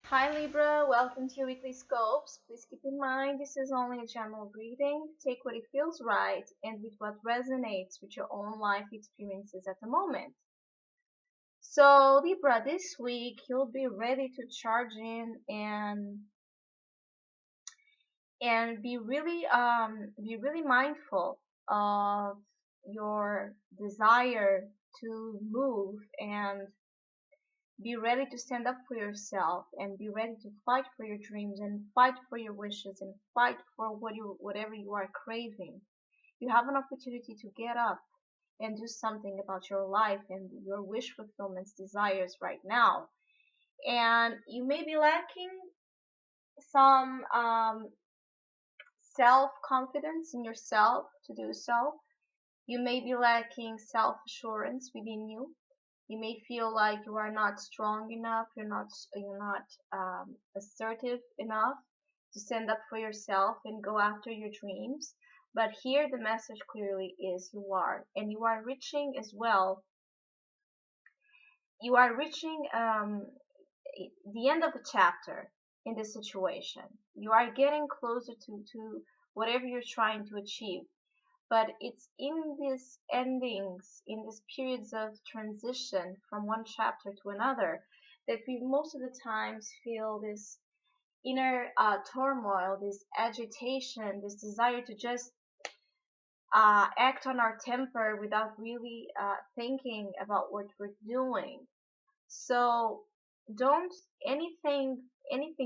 Hi Libra, welcome to your weekly scopes. Please keep in mind this is only a general reading. Take what it feels right and with what resonates with your own life experiences at the moment. So Libra, this week you'll be ready to charge in and be really mindful of your desire to move and be ready to stand up for yourself and be ready to fight for your dreams and fight for your wishes and fight for whatever you are craving. You have an opportunity to get up and do something about your life and your wish fulfillment desires right now. And you may be lacking some self confidence in yourself to do so. You may be lacking self assurance within you. You may feel like you are not strong enough, you're not assertive enough to stand up for yourself and go after your dreams. But here the message clearly is you are, and you are reaching as well. You are reaching the end of the chapter in this situation. You are getting closer to whatever you're trying to achieve, but it's in these endings, in these periods of transition from one chapter to another, that we most of the times feel this inner turmoil, this agitation, this desire to just act on our temper without really thinking about what we're doing. So don't anything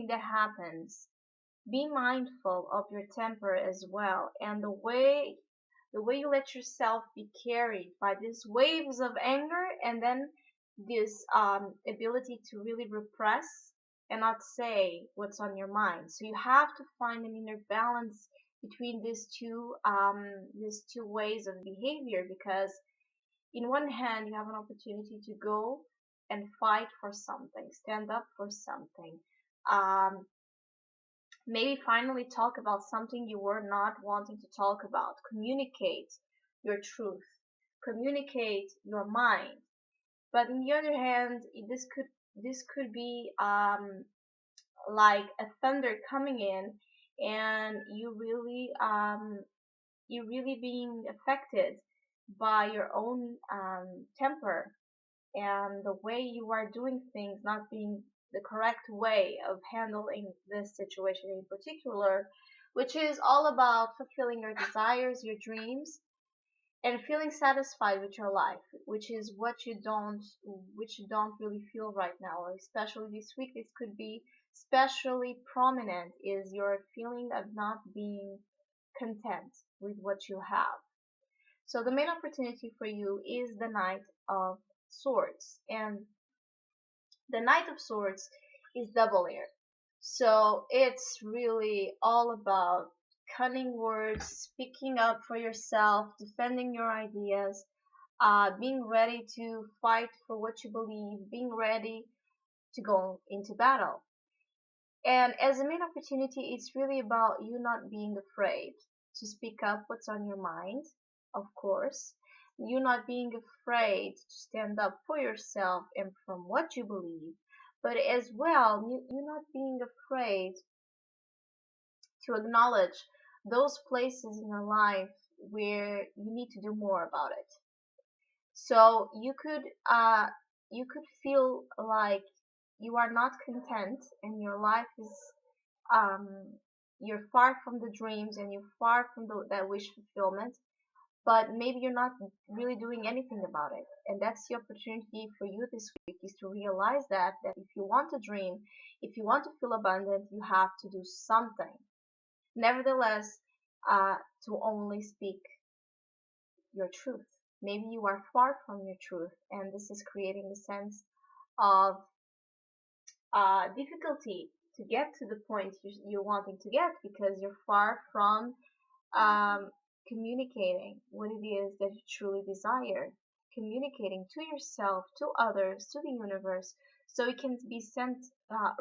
that happens, be mindful of your temper as well, and the way you let yourself be carried by these waves of anger, and then this ability to really repress and not say what's on your mind. So you have to find an inner balance between these two ways of behavior, because in one hand you have an opportunity to go and fight for something, stand up for something, um, maybe finally talk about something you were not wanting to talk about, communicate your truth, communicate your mind. But on the other hand, this could be like a thunder coming in, and you really being affected by your own temper and the way you are doing things not being the correct way of handling this situation in particular, which is all about fulfilling your desires, your dreams, and feeling satisfied with your life, which you don't really feel right now, or especially this week. This could be especially prominent is your feeling of not being content with what you have. So the main opportunity for you is the Knight of Swords, and the Knight of Swords is double layered. So it's really all about cunning words, speaking up for yourself, defending your ideas, being ready to fight for what you believe, being ready to go into battle. And as a main opportunity, it's really about you not being afraid to speak up what's on your mind, of course. You not being afraid to stand up for yourself and from what you believe, but as well, you not being afraid to acknowledge those places in your life where you need to do more about it. So you could feel like you are not content and your life is um you're far from the dreams and you're far from that wish fulfillment, but maybe you're not really doing anything about it. And that's the opportunity for you this week, is to realize that if you want to dream, if you want to feel abundant, you have to do something. Nevertheless, uh, to only speak your truth. Maybe you are far from your truth, and this is creating a sense of difficulty to get to the point you're wanting to get, because you're far from um, communicating what it is that you truly desire, communicating to yourself, to others, to the universe, so it can be sent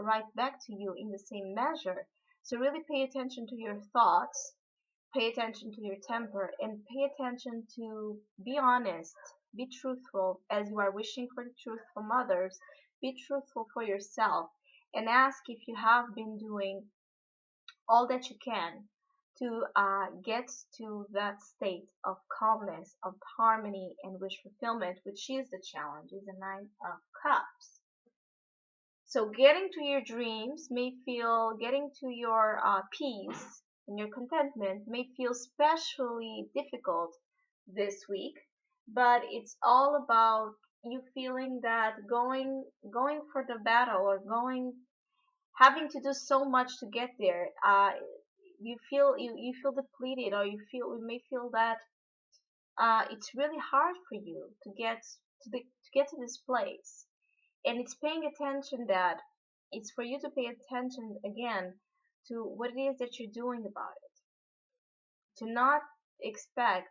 right back to you in the same measure. So really pay attention to your thoughts, pay attention to your temper, and pay attention to be honest, be truthful as you are wishing for the truth from others. Be truthful for yourself, and ask if you have been doing all that you can to get to that state of calmness, of harmony, and wish fulfillment, which is the challenge, is the Nine of Cups. So getting to your dreams may feel, getting to your peace and your contentment may feel especially difficult this week, but it's all about you feeling that going for the battle, or going, having to do so much to get there. You feel depleted, or you may feel that it's really hard for you to get to this place, and it's paying attention, that it's for you to pay attention again to what it is that you're doing about it, to not expect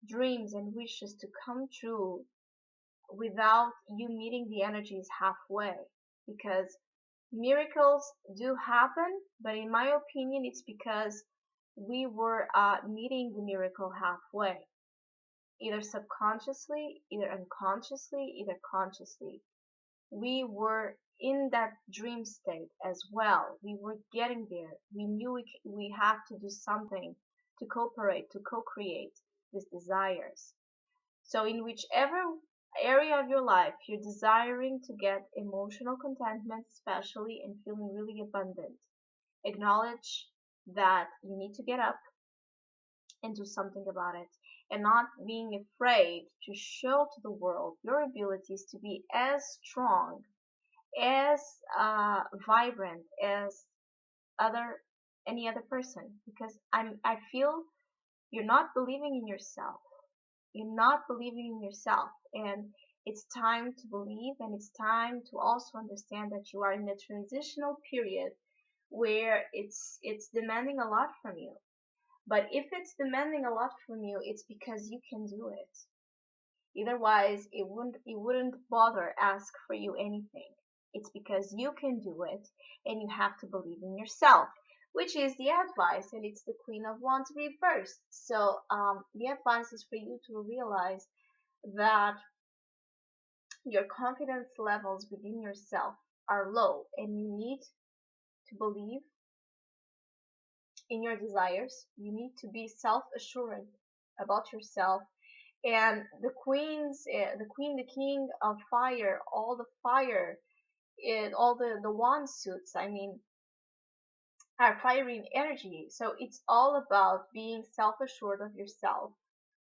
dreams and wishes to come true without you meeting the energies halfway, because miracles do happen, but in my opinion it's because we were meeting the miracle halfway, either subconsciously, either unconsciously, either consciously. We were in that dream state as well. We were getting there. We knew we have to do something to cooperate, to co-create these desires. So in whichever area of your life you're desiring to get emotional contentment, especially, and feeling really abundant, acknowledge that you need to get up and do something about it, and not being afraid to show to the world your abilities to be as strong, as vibrant as other any other person, because I feel you're not believing in yourself. You're not believing in yourself, and it's time to believe, and it's time to also understand that you are in a transitional period where it's demanding a lot from you. But if it's demanding a lot from you, it's because you can do it. Otherwise, it wouldn't bother ask for you anything. It's because you can do it, and you have to believe in yourself, which is the advice, and it's the Queen of Wands reversed. So the advice is for you to realize that your confidence levels within yourself are low, and you need to believe in your desires. You need to be self-assured about yourself. And the queen, the king of fire, all the fire, all the wand suits, I mean, are fiery energy. So it's all about being self-assured of yourself,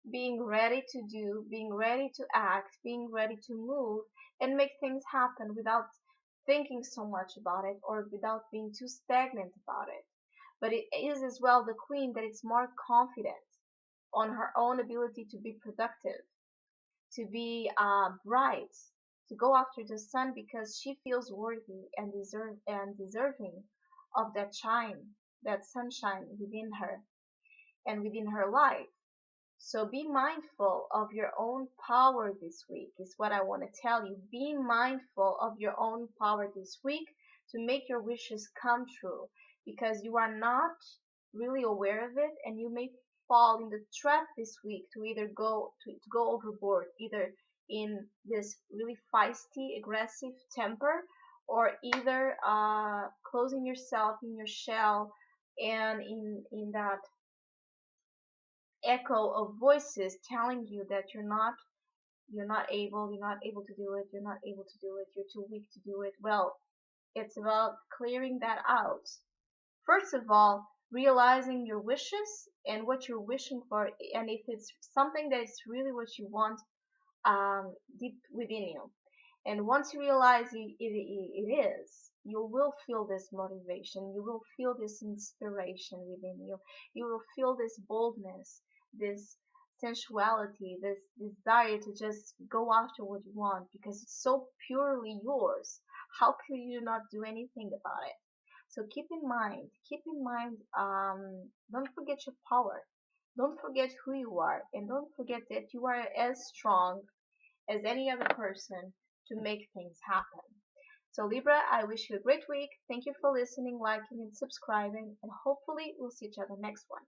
being ready to do, being ready to act, being ready to move and make things happen without thinking so much about it, or without being too stagnant about it. But it is as well the queen that is more confident on her own ability to be productive, to be bright, to go after the sun, because she feels worthy and deserving of that shine, that sunshine within her and within her life. So be mindful of your own power this week, is what I want to tell you. Be mindful of your own power this week to make your wishes come true, because you are not really aware of it, and you may fall in the trap this week to either to go overboard, either in this really feisty, aggressive temper, or either closing yourself in your shell, and in that echo of voices telling you that you're not able to do it, you're not able to do it, you're too weak to do it. Well, it's about clearing that out. First of all, realizing your wishes and what you're wishing for, and if it's something that is really what you want, deep within you. And once you realize it is, you will feel this motivation, you will feel this inspiration within you, you will feel this boldness, this sensuality, this desire to just go after what you want, because it's so purely yours. How could you not do anything about it? So keep in mind, don't forget your power. Don't forget who you are, and don't forget that you are as strong as any other person to make things happen. So Libra, I wish you a great week. Thank you for listening, liking, and subscribing, and hopefully we'll see each other next one.